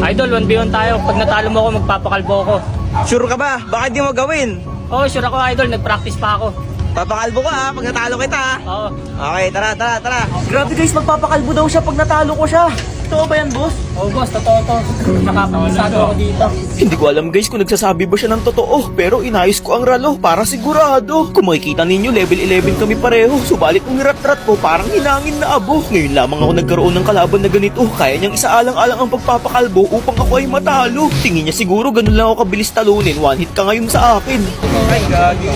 Idol, 1v1 tayo. Pag natalo mo ako, magpapakalbo ako. Sure ka ba? Baka di mo gawin. Oo, sure ako idol. Nag-practice pa ako. Papakalbo ka ha, pag natalo kita ha. Oo. Okay, tara. Grabe guys, magpapakalbo daw siya pag natalo ko siya. Totoo ba yan, boss? Oo, boss. Totoo to. Tsaka panisado ako dito. Hindi ko alam guys kung nagsasabi ba siya ng totoo, pero inayos ko ang ralo para sigurado. Kung makikita ninyo, level 11 kami pareho, subalit ang rat-rat ko parang hinangin na abo. Ngayon lamang ako nagkaroon ng kalaban na ganito, kaya niyang isaalang-alang ang pagpapakalbo upang ako ay matalo. Tingin niya siguro ganun lang ako kabilis talunin, one hit ka ngayon sa akin. Ay, gagi.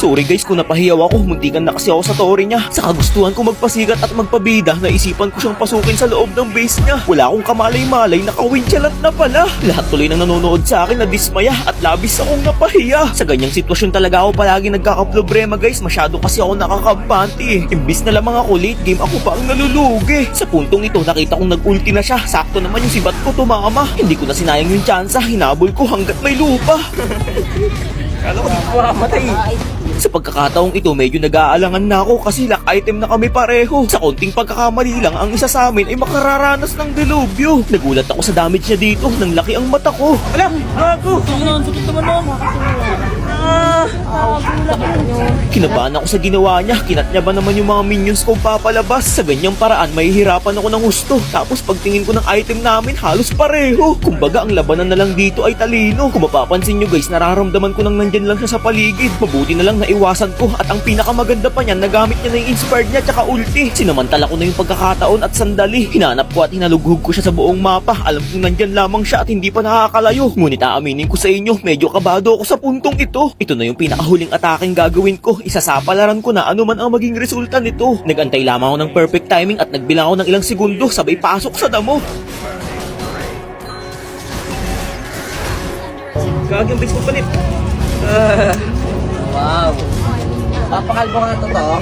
Sorry guys kung napahiyaw ako, muntikan na kasi ako sa tori niya. Sa kagustuhan ko magpasikat at magpabida, naisipan ko siyang pasukin sa loob ng base niya. Wala akong kamalay-malay, naka-winchalant na pala. Lahat tuloy ng nanonood sa akin na dismaya at labis akong napahiya. Sa ganyang sitwasyon talaga ako palagi nagkakaproblema guys, masyado kasi ako nakakampante eh. Imbis na lamang ako late game, ako pa ang nalulugi. Sa puntong ito nakita kong nag-ulti na siya, sakto naman yung sibat ko tumama. Hindi ko na sinayang yung tsansa, hinabol ko hanggat may lupa. Kala ko mamamatay. Sa pagkakataong ito, medyo nag-aalangan na ako kasi lock item na kami pareho. Sa konting pagkakamali lang, ang isa sa amin ay makararanas ng delubyo. Nagulat ako sa damage niya dito, nang laki ang mata ko. Wala, gago. Sakit naman mo. Kinabahan ako sa ginawa niya, kinat niya ba naman yung mga minions kong papalabas? Sa ganyang paraan, mahihirapan ako ng husto. Tapos pagtingin ko ng item namin, halos pareho. Kumbaga, ang labanan na lang dito ay talino. Kung mapapansin nyo guys, nararamdaman ko nang nandyan lang siya sa paligid. Mabuti na lang naiwasan ko at ang pinakamaganda pa niyan, nagamit niya na yung inspired niya tsaka ulti. Sinamantala ko na yung pagkakataon at sandali. Hinanap ko at hinalughog ko siya sa buong mapa. Alam kong nandyan lamang siya at hindi pa nakakalayo. Ngunit aaminin ko sa inyo, medyo kabado ako sa puntong ito. Ito na yung pinakahuling ataking gagawin ko. Isasapalaran ko na anuman ang maging resulta nito. Nagantay lamang ako ng perfect timing at nagbilang ako ng ilang segundo sabay pasok sa damo. Gagi ang base ko palit. Wow. Papakalbo ka na totoo?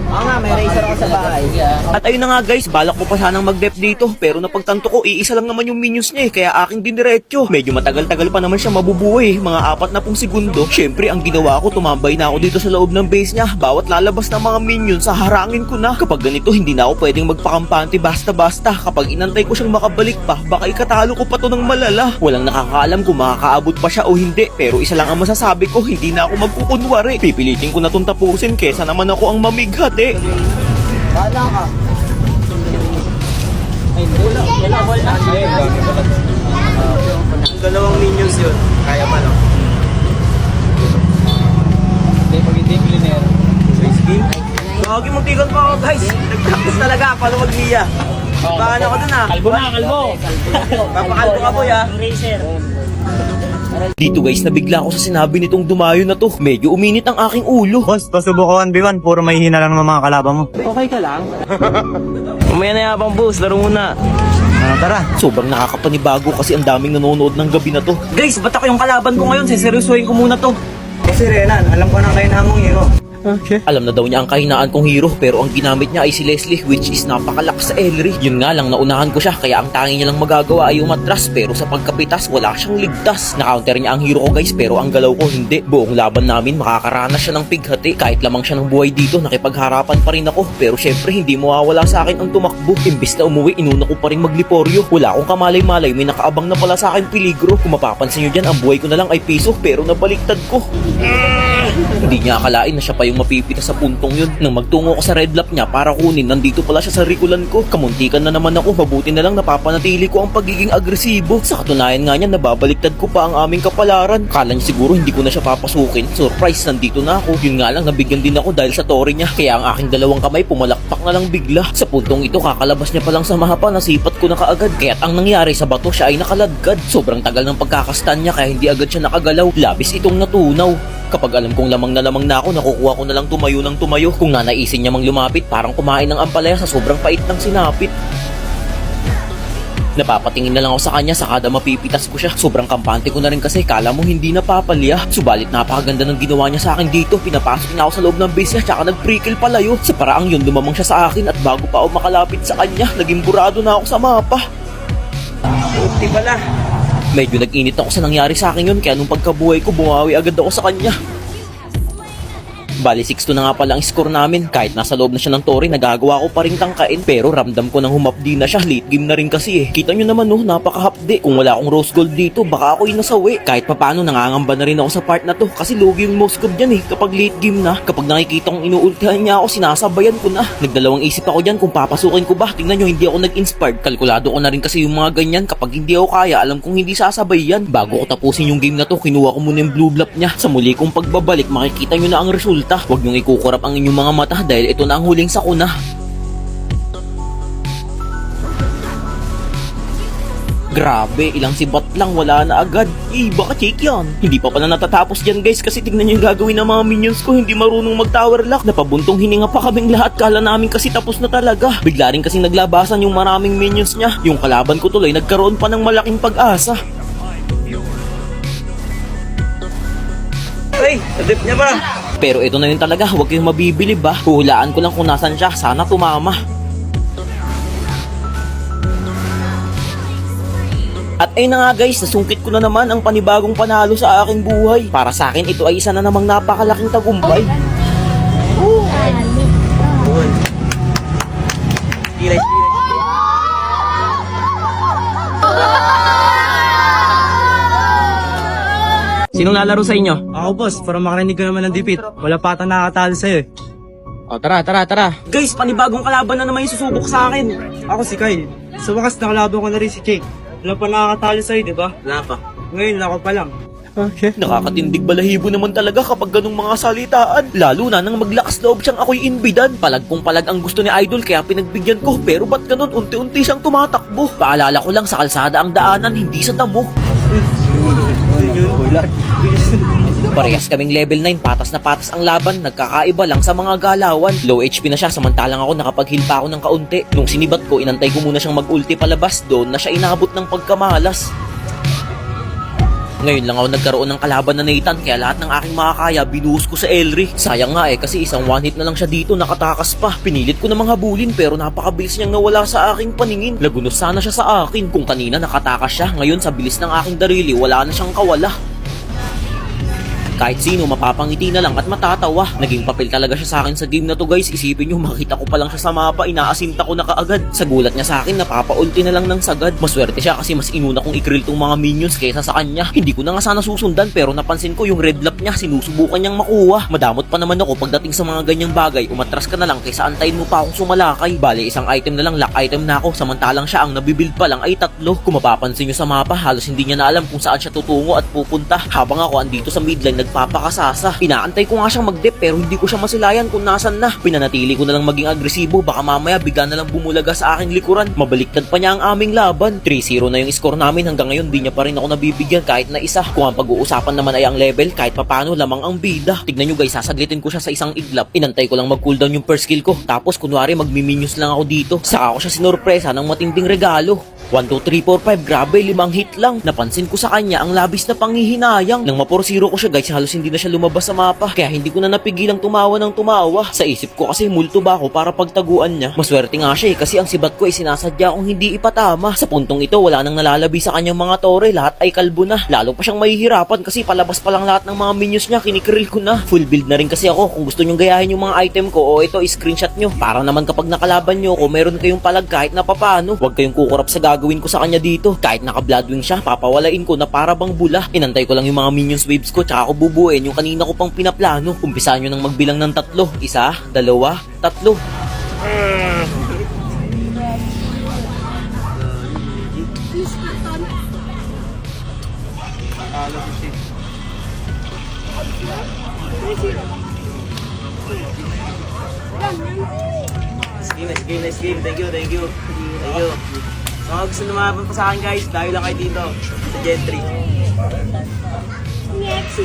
Oo nga, may razor ako sa bahay. At ayun na nga guys, balak ko pa sanang mag-dep dito pero napagtanto ko iisa lang naman yung minions niya kaya aking diniretso. Medyo matagal-tagal pa naman siya mabubuhay, mga 40 segundo. Syempre ang ginawa ko, tumambay na ako dito sa loob ng base niya. Bawat lalabas ng mga minions, haharangin ko na. Kapag ganito hindi na ako pwedeng magpakampante basta-basta. Kapag inantay ko siyang makabalik pa, baka ikatalo ko pa to ng malala. Walang nakakaalam kung makakaabot pa siya o hindi, pero isa lang ang masasabi ko, hindi na ako magkukunwari. Pipilitin ko na tong tapusin kesa naman ako ang mamighat. Bala ka. Ay, wala. Wala. Ang dalawang minions yun. Kaya pa no? Hindi, pag hindi millionaire. Face game? Gagi, muntikan pa ako guys. Nag-practice talaga, paano mag-Mia. Baka na ako dun ha. Kalbo na, kalbo. Papakalbo ka boy ha. Racer. Dito guys, nabigla ako sa sinabi nitong dumayo na to. Medyo uminit ang aking ulo. Boss, pasubok ko 1v1, puro may hina lang ng mga kalaban mo. Okay ka lang? Umaya na yabang boss, laro muna. Tara. Sobrang nakakapanibago kasi ang daming nanonood ng gabi na to. Guys, ba't ako yung kalaban ko ngayon? Siseryosohin ko muna to. Kasi Renan, alam ko na kayo na mong hero. Alam na daw niya ang kahinaan kong hero pero ang ginamit niya ay si Leslie which is napakalakas sa Elry. Yun nga lang, naunahan ko siya kaya ang tanging niya lang magagawa ay umatras pero sa pagkapitas wala siyang ligtas. Na-counter niya ang hero ko guys pero ang galaw ko hindi. Buong laban namin makakaranas siya ng pighati. Kahit lamang siya ng buhay dito, nakipagharapan pa rin ako pero syempre hindi mawawala sa akin ang tumakbo. Imbis na umuwi, inuna ko pa rin magliporyo. Wala akong kamalay-malay, may nakaabang na pala sa akin peligro. Kung mapapansin nyo dyan, ang buhay ko na lang ay piso pero nabaliktad ko. Hindi niya akalain na siya pa yung mapipita sa puntong yun. Nang magtungo ko sa red lap niya para kunin, nandito pala siya sa rikulan ko. Kamuntikan na naman ako, mabuti na lang napapanatili ko ang pagiging agresibo. Sa katunayan nga niya, nababaliktad ko pa ang aming kapalaran. Kala niya siguro hindi ko na siya papasukin. Surprise, nandito na ako. Yun nga lang, nabigyan din ako dahil sa tori niya. Kaya ang aking dalawang kamay pumalakpak na lang bigla. Sa puntong ito, kakalabas niya palang sa mahapa, nasipat ko na kaagad. Kaya't ang nangyari sa bato, siya ay nakaladkad. Sobrang tagal ng pagkakastan niya kaya hindi agad siya nakagalaw. Labis itong natunaw. Kapag alam kong lamang na ako, nakukuha ko na lang tumayo ng tumayo. Kung nanaisin niya mang lumapit, parang kumain ng ampalaya sa sobrang pait ng sinapit. Napapatingin na lang ako sa kanya sa kada mapipitas ko siya. Sobrang kampante ko na rin kasi kala mo hindi napapalya. Subalit napakaganda ng ginawa niya sa akin dito. Pinapasok na ako sa loob ng base niya tsaka nag-prickle palayo. Sa paraang yun, lumamang siya sa akin at bago pa ako makalapit sa kanya, naging burado na ako sa mapa. Ulti pala. Medyo nag-init ako sa nangyari sa akin yun kaya nung pagkabuhay ko bumawi agad ako sa kanya. Bali 6-2 na nga pala ang score namin. Kahit nasa loob na siya ng tore, nagagawa ko pa rin tangkain. Pero ramdam ko nang humapdi na siya. Late game na rin kasi eh. Kita nyo naman oh, napakahapdi. Kung wala akong rose gold dito, baka ako'y nasawi. Kahit papano nangangamba na rin ako sa part na to. Kasi logi yung most gold dyan eh. Kapag late game na, kapag nakikita kong inuultihan niya ako, sinasabayan ko na. Nagdalawang isip ako dyan kung papasukin ko ba. Tingnan nyo, hindi ako nag-inspired. Kalkulado ko na rin kasi yung mga ganyan. Kapag hindi ako kaya, alam kong hindi sasabay yan. Bago ko tapusin yung game na to, kinuha ko muna yung blue bluff niya. Sa muli kong pagbabalik, makikita nyo na ang resulta. Huwag nyong ikukurap ang inyong mga mata dahil ito na ang huling sakuna. Grabe, ilang sibat lang, wala na agad. Baka check yan. Hindi pa pala natatapos dyan guys kasi tignan nyo yung gagawin ng mga minions ko. Hindi marunong mag-tower lock. Napabuntong hininga pa kaming lahat. Kala namin kasi tapos na talaga. Bigla rin kasing naglabasan yung maraming minions niya. Yung kalaban ko tuloy, nagkaroon pa ng malaking pag-asa. Ay, nadip niya ba? Pero ito na yun talaga, huwag kayong mabibilib ba. Huhulaan ko lang kung nasan siya, sana tumama. At ayun na nga guys, nasungkit ko na naman ang panibagong panalo sa aking buhay. Para sa akin, ito ay isa na namang napakalaking tagumpay. Kilay. Sinong lalaro sa inyo? Ako boss, para makarinig ka naman ng dipit. Wala pa ata nakakatalo sa'yo eh. O tara. Guys, panibagong kalaban na naman yung susubok sa akin. Ako si Kyle. Sa wakas nakalaban ko na rin si Jake. Wala pa nakakatalo sa'yo, di ba? Wala pa. Ngayon, ako pa lang. Nakakatindig balahibo naman talaga kapag ganung mga salitaan. Lalo na nang maglakas loob siyang ako'y inbidan. Palag ang gusto ni Idol kaya pinagbigyan ko. Pero ba't ganun unti-unti siyang tumatakbo? Paalala ko lang sa kalsada ang daanan, hindi sa damo. Parehas kaming level 9, patas na patas ang laban, nagkakaiba lang sa mga galawan. Low HP na siya samantalang ako nakapag-heal pa ako ng kaunti. Nung sinibat ko, inantay ko muna siyang mag-ulti palabas, doon na siya inabot ng pagkamalas. Ngayon lang ako nagkaroon ng kalaban na Nathan kaya lahat ng aking makakaya binuhos ko sa Elri. Sayang nga eh kasi isang one hit na lang siya dito, nakatakas pa. Pinilit ko namang habulin pero napakabilis niyang nawala sa aking paningin. Lagunos sana siya sa akin. Kung kanina nakatakas siya, ngayon sa bilis ng aking darili wala na siyang kawala. Kahit sino mapapangiti na lang at matatawa. Naging papel talaga siya sa akin sa game na to guys. Isipin nyo, makita ko pa lang siya sa mapa, inaasinta ko na kaagad. Sa gulat niya sa akin, napapaulti na lang ng sagad. Maswerte siya kasi mas inuna kong i-krill tong mga minions kaysa sa kanya. Hindi ko na nga sana susundan pero napansin ko yung red lap niya, sinusubukan niyang makuha. Madamot pa naman ako pagdating sa mga ganyang bagay. Umatras ka na lang kaysa antayin mo pa akong sumalakay. Bale, isang item na lang, lock item na ako. Samantalang siya ang nabibuild pa lang ay 3. Kung mapapansin nyo sa mapa, halos hindi niya na alam kung saan siya tutungo at pupunta. Habang ako andito sa midline, nagpapakasasa. Inaantay ko nga siyang mag-dip pero hindi ko siya masilayan kung nasan na. Pinanatili ko na lang maging agresibo, baka mamaya bigla na lang bumulaga sa aking likuran. Mabaliktad pa niya ang aming laban. 3-0 na yung score namin, hanggang ngayon di niya pa rin ako nabibigyan kahit na isa. Kung ang pag-uusapan naman ay ang level, kahit papano lamang ang bida. Tignan nyo guys, sasaglitin ko siya sa isang iglap. Inantay ko lang mag-cooldown yung first skill ko. Tapos kunwari magmiminions lang ako dito. Saka ako siya sinorpresa ng matinding regalo. 1, 2, 3, 4, 5, grabe, 5 hit lang. Napansin ko sa kanya ang labis na panghihinayang. Nang ma-4-0 ko siya guys, halos hindi na siya lumabas sa mapa. Kaya hindi ko na napigilang tumawa ng tumawa. Sa isip ko kasi multo ba ako para pagtaguan niya. Maswerte nga siya kasi ang sibat ko ay sinasadya kong hindi ipatama. Sa puntong ito, wala nang nalalabi sa kanyang mga tore. Lahat ay kalbo na. Lalo pa siyang mahihirapan kasi palabas pa lang lahat ng mga minions niya. Kinikrill ko na. Full build na rin kasi ako. Kung gusto nyong gayahin yung mga item ko, o ito, screenshot nyo. Para naman kapag nakalaban nyo ko, meron kayong palag kahit na papano. Huwag kayong kukurap sa gagawin ko sa kanya dito. Kahit naka-bloodwing siya, papawalain ko na para bang bula. Inantay ko lang yung mga minions waves ko, tsaka ko bubuuin yung kanina ko pang pinaplano. Umpisahan nyo nang magbilang ng 3. 1, 2, 3. Nice game. Thank you. So, gusto naman pa sa akin guys, dahil lang kayo dito sa Gen 3. Next,